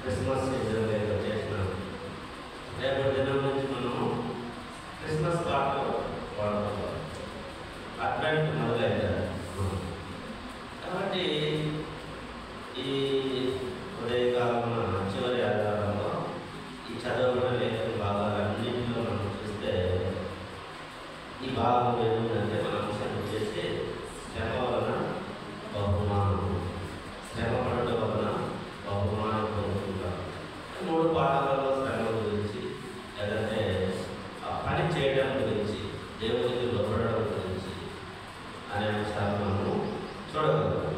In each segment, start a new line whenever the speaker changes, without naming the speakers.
Christmas season చేసినాం. రేపటి దినం నుంచి మనం క్రిస్మస్ పాటలు పాడుతున్నాం. అడ్వెంట్ మొదలైంది కాబట్టి ఈ ఉదయకాలం చివరి ఆధారంలో ఈ చదవబడిన లేఖన భాగాలన్నింటిలో మనం చూస్తే ఈ భాగం ఏముందంటే మన అంశం వచ్చేసి శ్రమ వలన బహుమానం, శ్రమ పడటం వలన బహుమానం పొందుతుంటాం. 3 పాఠాలలో శ్రమ గురించి, లేదంటే ఆ పని చేయడం గురించి, దేవునికి లోపడడం గురించి అనే అంశాలు మనము చూడగలుగుతాం.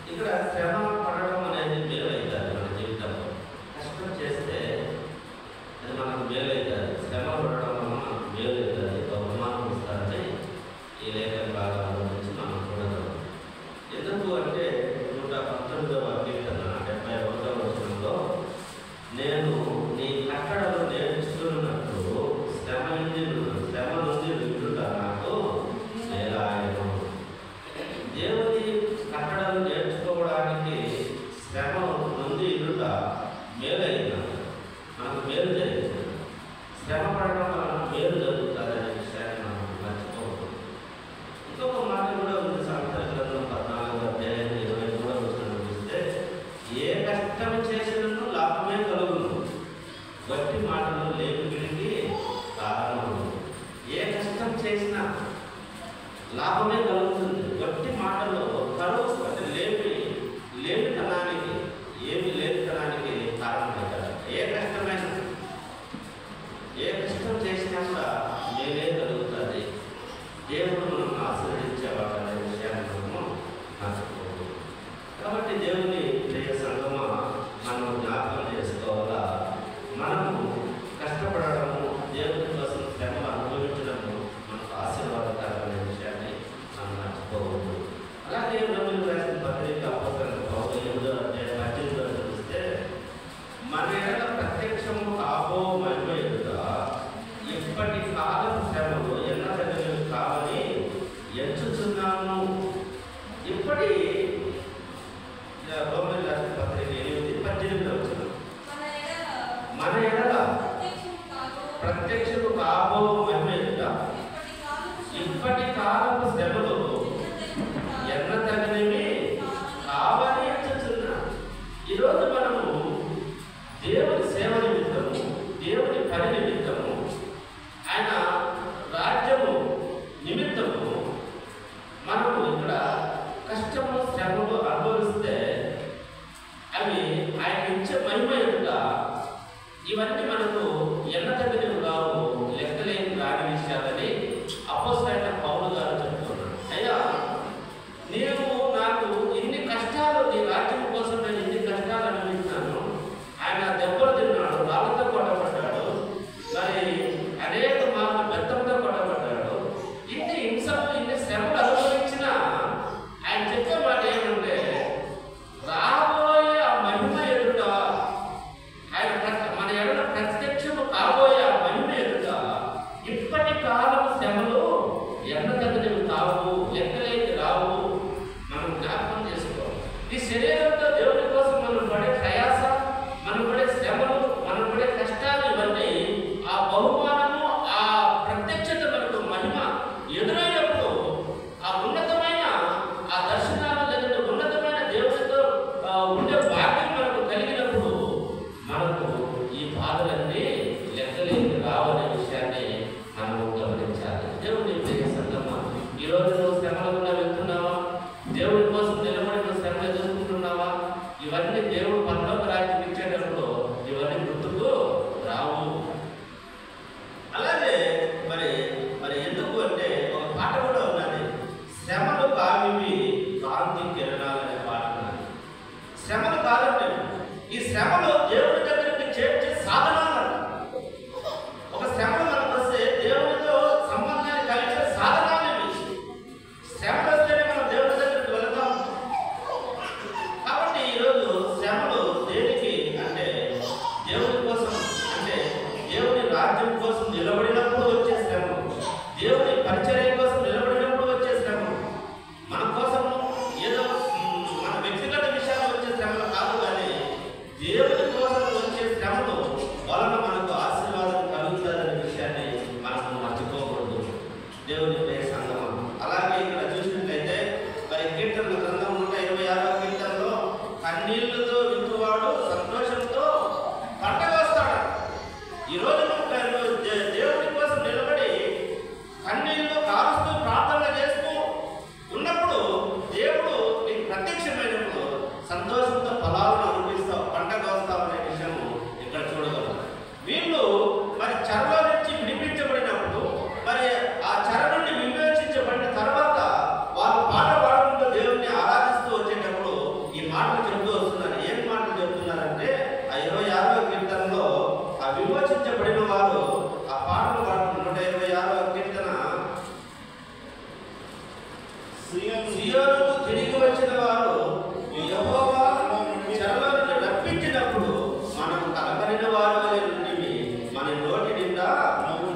ఇక్కడ శ్రమ పడడం అనేది మేలు అవుతుంది. మన జీవితంలో కష్టం చేస్తే అది మనకు మేలు అవుతుంది. శ్రమ పడడం వల్ల మనకు మేలు అవుతుంది, బహుమానం ఇస్తారని ఈ లేఖన భాగాల గురించి మనం చూడగలం. ఎందుకు అంటే 119వ కీర్తన 71వ వచనంలో నేను నీ కట్టడలు నేర్చుకున్నట్టు శ్రమ నుండి విడుట నాకు మేలాయను. దేవుని కట్టడలు నేర్చుకోవడానికి శ్రమ నుండి విడుట మేలైన, మనకు మేలు జరిగింది. శ్రమ పడడం వలన మేలు జరుగుతుంది అనే విషయాన్ని మనం మర్చిపోకూడదు. ఇంకొక మాట కూడా ఉంది. సామెతల గ్రంథం 14వ అధ్యాయం 23వ వచనం చూస్తే ఏ కష్టం చేసినను లాభమే కలుగును, గట్టి మాటలు లేమికి కారణం. ఏ కష్టం చేసినా లాభమే కలుగుతుంది. గట్టి మాటలు కరువు అంటే లేమితనానికి, ఏమి లేమితనానికి కారణమవుతారు. ఏ కష్టం చేసినా కూడా మేలే కలుగుతుంది. దేవుడు మనం ఆశీర్వదించేవాడు అనే విషయాన్ని మనము మర్చిపోకూడదు. కాబట్టి దేవుని ప్రియ సంగమా మనం జ్ఞాపకం చేసుకోవాలా, మనము కష్టపడము, దేవుని కోసం శ్రమలు అనుభవించడము మనకు ఆశీర్వాదకరమైన విషయాన్ని మనం మర్చిపోకూడదు. అలాగే రోమీయులకు రాసిన పత్రిక అపోస్తలుడైన పౌలు 8వ అధ్యాయం 18వ వచనం చూస్తే మన ఎడల ప్రత్యక్షము కాబో మహిమ ఎదుట ఇప్పటి కాలపు శ్రమలు ఎన్నదగినవి కావని ఎంచుచున్నాము. ఇప్పటి రోమీయులకు రాసిన పత్రిక 8:18వ వచనం మన ఎడల ప్రత్యక్షము కాబో మహిమ ఎదుట ఇప్పటి కాలపు శ్రమలు ఎన్నదగినవి కావని ఎంచుచున్నాము. ఈరోజు మనము దేవుని సేవ నిమిత్తము, దేవుని పని నిమిత్తము, ఆయన రాజ్యము నిమిత్తము మనము ఇక్కడ కష్టము శ్రమలు అనుభవిస్తే అవి ఇవన్నీ మనకు ఎన్నతగినవి కావు, లెక్కలేని రాని విషయాలని అపోస్తలుడైన పౌలు గారు చెప్తున్నారు. అయ్యా, నాకు ఇన్ని కష్టాలు, నీ రాజ్యం కోసం నేను ఇన్ని కష్టాలు అనుభవించాను. ఆయన దెబ్బలు తిన్నాడు, రాళ్ళతో కొట్టబడ్డాడు, మరి అనేక మార్లు బెత్తంతో కొట్టబడ్డాడు. ఇన్ని హింసలు, ఇన్ని శ్రమలు అనుభవించిన ఆయన చెప్పే మాట ఏమంటే, రాబోయే ఆ మహిమ ఎదుట, ఆయన మన ఎదుట ప్రత్యక్షము కాబోయే ఆ మహిమ ఎదుట ఇప్పటి కాలం శ్రమలు ఎన్నతగినవి కావు, లెక్కలేని రావు. మనం జ్ఞాపకం చేసుకోవాలి. ఈ శరీరంతో దేవుడి కోసం మనం పడే ప్రయాస, మనం పడే శ్రమలు, మనం పడే కష్టాలు, ఇవన్నీ ఆ బహుమానము, ఆ ప్రత్యక్షత, మనకు మహిమ ఎదురైనప్పుడు, ఆ ఉన్నతమైన ఆ దర్శనాలు, లేదంటే ఉన్నతమైన దేవుడితో ఉండే భాగ్యం మనకు కలిగినప్పుడు మనకు ఈ బాధలన్నీ లెక్కలేని రావనే విషయాన్ని మనము గమనించాలి. దేవుడి సంగమా, ఈరోజు నువ్వు శ్రమల గుండా వెళ్తున్నావా? దేవుడి కోసం నిలబడిన శ్రమలు ఎదుర్కొంటున్నావా? ఇవన్నీ దేవుడు పరలోక రాజ్యం ఇచ్చేటప్పుడు ఇవన్నీ గుర్తుకు రావు. అలాగే మరి ఎందుకు అంటే ఒక పాట కూడా ఉన్నది, శ్రమలు కావివి కాంతి కిరణాలు అనే పాట ఉన్నది. శ్రమలు కాదంటే ఈ శ్రమలు దేవుడి దగ్గరికి చేర్చే సాధనాలు. ఒక శ్రమలు మనకు వస్తే దేవుడితో సంబంధాన్ని కలిగే సాధనాలు ఇవి. శ్రమలు వస్తేనే మనం దేవుడి దగ్గరికి వెళతాం. కాబట్టి ఈరోజు శ్రమలు దేనికి అంటే దేవుడి కోసం, అంటే దేవుడి రాజ్యం కోసం నిలబడినప్పుడు వచ్చే శ్రమలు, దేవుడి పరిచర్య కోసం నిలబడినప్పుడు వచ్చే శ్రమలు, మన కోసం ఏదో మన వ్యక్తిగత విషయాలు వచ్చే శ్రమలు కాదు, కానీ దేవుడి కోసం వచ్చే శ్రమలు వలన మనకు ఆశీర్వాదం కలుగుతుందనే విషయాన్ని మనం మర్చిపోకూడదు. దేవుని ప్రియ సంగమా, అలాగే ఇక్కడ చూసినట్లయితే మరి కీర్తనల గ్రంథం 126వ కీర్తనలో, కన్నీళ్లతో విత్తువాడు సంతోషంతో పంట కోస్తాడు. ఈరోజు నువ్వు దేవుడి కోసం నిలబడి కన్నీళ్లు కారుస్తూ ప్రార్థన చేస్తూ ఉన్నప్పుడు దేవుడు నీకు ప్రత్యక్షమైనప్పుడు సంతోషంతో ఫలాలను అనుభవిస్తావు, పంట కోస్తావు అనే విషయం ఇక్కడ చూడగలరు. వీళ్ళు మరి చెరలో నుంచి విడిపించబడినప్పుడు, మరి ఆ చెర నుండి విమోచించబడిన తర్వాత వాళ్ళు పాట పాడుకుంటూ దేవుడిని ఆరాధిస్తూ వచ్చేటప్పుడు ఈ మాటలు చెప్తూ వస్తున్నారు. ఏం మాటలు చెప్తున్నారంటే, ఆ 26వ కీర్తనలో ఆ విమోచించబడిన వారు ఆ పాటలు పాడుతున్నారు. 126వ కీర్తన, సియోనుకు తిరిగి వచ్చిన వారు యెహోవా చెరలో నుండి రప్పించినప్పుడు మనం కలకరిన వారు నుండి మన నోటి నిండా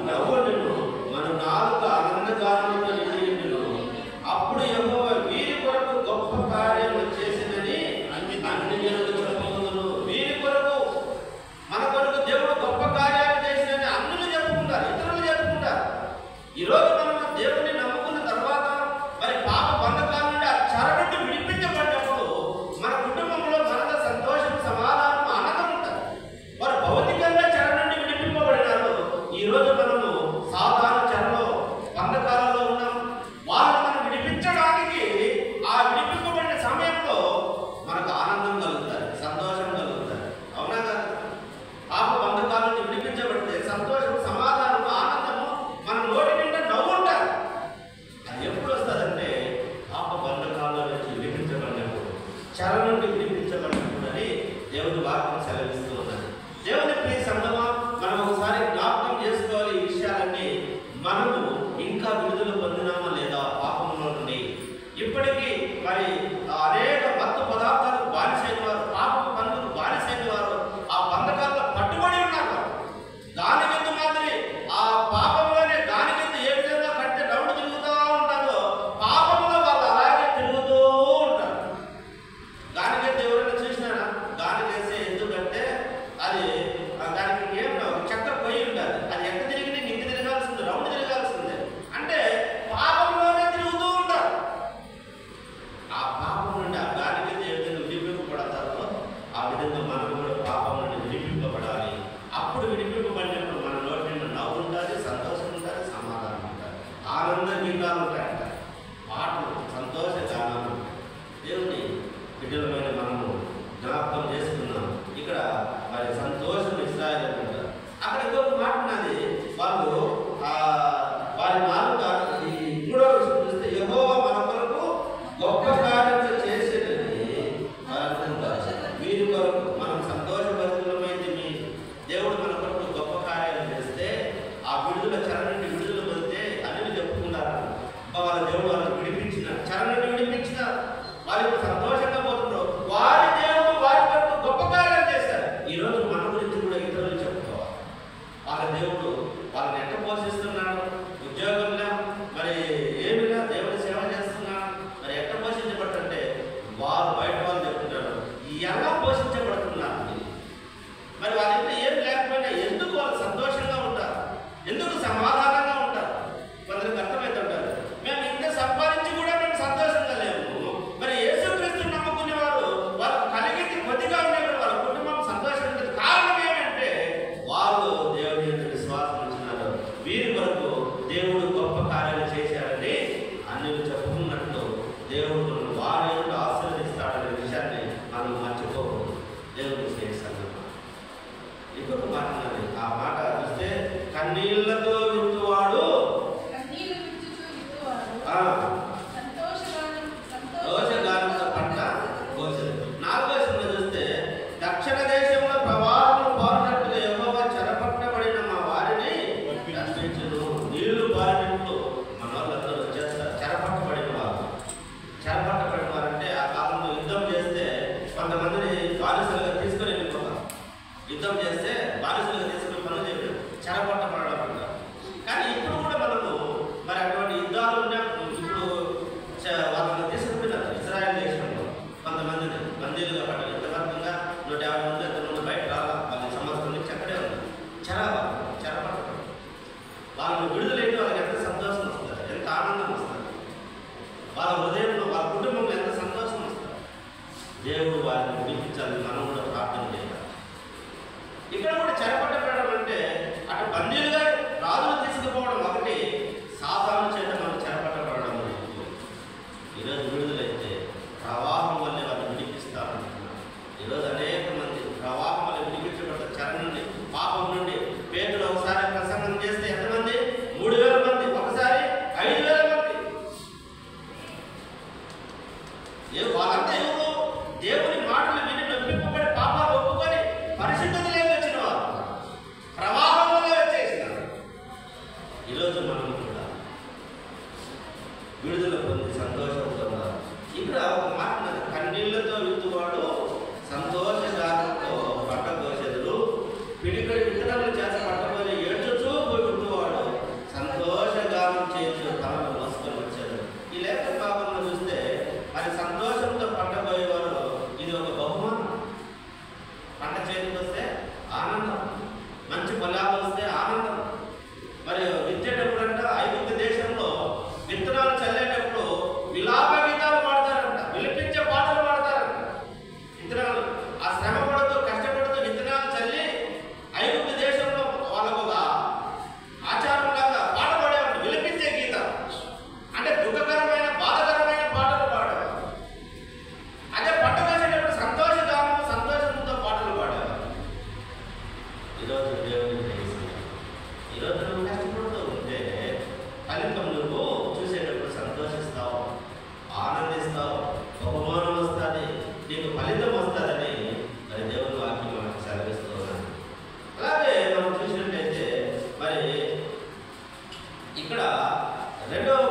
నవ్వును, మన నాలుక ఆనందగానంతో నిండిను. అప్పుడు యెహోవా వీరి కొరకు గొప్ప కార్యము చేసినని అన్ని జనులు చెప్పుకుందును. వీరి కొరకు, మన కొరకు దేవుడు గొప్ప కార్యాలు చేసినని అన్నులు చెప్పుకుంటారు, ఇతరులు చెప్పుకుంటారు. ఈరోజు మనం దేవుడిని నమ్ముకున్న తర్వాత మరి పాప బంధకాల నుండి ఆ చెర నుండి విడిపించబడినప్పుడు మన కుటుంబంలో మనకు సంతోషం, సమాధానం, ఆనందం ఉంటుంది. వారు భౌతికంగా చెర నుండి విడిపింపబడినారు. ఈరోజు మనము సాధారణ చెరలో, బంధకాలలో ఉన్నాం. వాళ్ళని మనం విడిపించడానికి ఆ విడిపింపబడిన సమయంలో మనకు ఆనందం కలుగుతుంది, సంతోషం కలుగుతుంది. అవునా కదా? పాప బంధకాల నుండి విడిపించబడితే సంతోషం, సమాధానం, ఆనందము, మన నోటి నిండా నవ్వు ఉంటారు. అది ఎప్పుడు వస్తుందంటే పాప బంధకాల నుంచి విడిపించబడినప్పుడు, చెర నుండి విడిపించబడినప్పుడు అని దేవుని వాక్యం సెలవిస్తూ ఉన్నది. దేవుని ప్రియ సంగమా, మనం ఒకసారి జ్ఞాపకం చేసుకోవాలి ఈ విషయాలన్నీ. మనము ఇంకా విడుదల పొందినామా లేదా పాపంలో నుండి? ఇప్పటికీ మరి అనేక మత్తు పదార్థాలకు బానిసైన వారు, పాపపు పనులకు బానిసైన వారు ఆ బంధకాల్లో పట్టుబడి ఉన్నారు. గాలిగెద్దు మాదిరి ఆ పాపంలోనే, గాలిగెద్దు ఏ విధంగా కట్టే రౌండ్ తిరుగుతూ ఉంటారో పాపంలో వాళ్ళు అలాగే తిరుగుతూ ఉంటారు. గాలిగెద్దు ఎవరైనా చూసినారా? గాలిగేసే ఎందుకంటే అది దానికి ఏం చెక్క పొయ్యి ఉండాలి, అది ఎంత తిరిగి ఇంటి తిరగాల్సింది, రౌండ్ తిరగాల్సిందే. అంటే పాపంలోనే తిరుగుతూ ఉంటారు. ఆ పాపం నుండి ఆ గాలిగెద్దు ఏ విధంగా విడిపింపబడతారో ఆ విధంగా మనం కూడా పాపం నుండి విడిపింపబడాలి. అప్పుడు విడిపింపబడినప్పుడు మన నోటి నిండా నవ్వు ఉంటుంది, సంతోషం ఉంటుంది, సమాధానం ఉంటుంది, ఆనంద గీతాలు ఉంటాయంట, పాటలు, సంతోష గానాలు. దేవుని బిడ్డలమైన మనము జ్ఞాపకం చేసుకున్నాం. ఇక్కడ మరి సంతోషం ఇస్రాయేలు బందీలుగా పడ్డారు. ఇంతవరకుగా 150 మంది 200 మంది బయట రాలా. వాళ్ళ సంవత్సరం నుంచి అక్కడే ఉన్నారు. చెరపడతారు. వాళ్ళని విడుదలైతే వాళ్ళకి ఎంత సంతోషం వస్తుంది, ఎంత ఆనందం వస్తుంది, వాళ్ళ హృదయంలో వాళ్ళ కుటుంబంలో ఎంత సంతోషం వస్తుంది. దేవుడు వారిని విడిపించాలని మనం కూడా ప్రార్థన చేయాలి. ఇక్కడ కూడా చెరపట్టడం అంటే అటు బందీలుగా రాజులు తీసుకుపోవడం ఒకటి, సాతాను చేత మనం చెరపట్టబడడం. ఈరోజు విడుదలైతే ప్రవాహం వల్లే వాళ్ళు విడిపిస్తారంటున్నారు. ఈరోజు అనేక మంది ప్రవాహం వల్ల విడిపించబడతారు. చెర నుండి, పాపం నుండి. పేతురు ఒకసారి ప్రసంగం చేస్తే ఎంతమంది? 3000 మంది, ఒకసారి 5000 మంది. వాళ్ళంతా ఎవరు? దేవుని మాటలు విని నొప్పింపబడి పాపాలు ఒప్పుకొని పరిశుద్ధతలోకి వచ్చిన వారు, ప్రవాహం వల్ల వచ్చేసినారు. ఈరోజు మనం కూడా విడుదల పొంది సంతోషపడుతున్నారు. ఇక్కడ ఒక మాట, కన్నీళ్లతో విత్తువాడు సంతోషగానంతో పంట కోసెదరు, పిడికడి విత్తనాలు చేసి పట్టబోయి ఏడ్చుచూ విత్తువాడు సంతోషగానం చేస్తూ తనను మోసుకొని వచ్చాడు. ఈ లేఖన భాగంలో చూస్తే మరి సంతోషంతో పట్టబోయేవారు ఇది ఒక బహుమానం. పంట చేతికి వస్తే ఆనందం, మంచి ఫలాలు వస్తే ఆనందం. మరి విత్తేటప్పుడు అంట ఐగుప్తు దేశంలో విత్తనాలు చల్లేటప్పుడు విలాప గీతాలు పాడతారంట, విలిపించే పాటలు పాడతారంట. విత్తనాలు ఆ శ్రమ పడుతూ కష్టపడుతూ విత్తనాలు చల్లి ఐగుప్తు దేశంలో వాళ్ళకు ఒక ఆచారం లాగా పాట పాడేవాళ్ళు, విలిపించే గీతాలు. అంటే దుఃఖకరమైన బాధకరమైన పాటలు పాడేవారు. అదే పంట వేసేటప్పుడు సంతోషగానం, సంతోషంతో పాటలు పాడేవారు. ఈరోజు దేవుని ఈరోజు నువ్వు కష్టపడుతూ ఉంటే ఫలితం నువ్వు చూసేటప్పుడు సంతోషిస్తావు, ఆనందిస్తావు, బహుమానం వస్తుంది, నీకు ఫలితం వస్తుందని మరి దేవుని వాక్యం మనకు సెలవిస్తూ ఉన్నాను. అలాగే మనం చూసినట్లయితే మరి ఇక్కడ రెండవ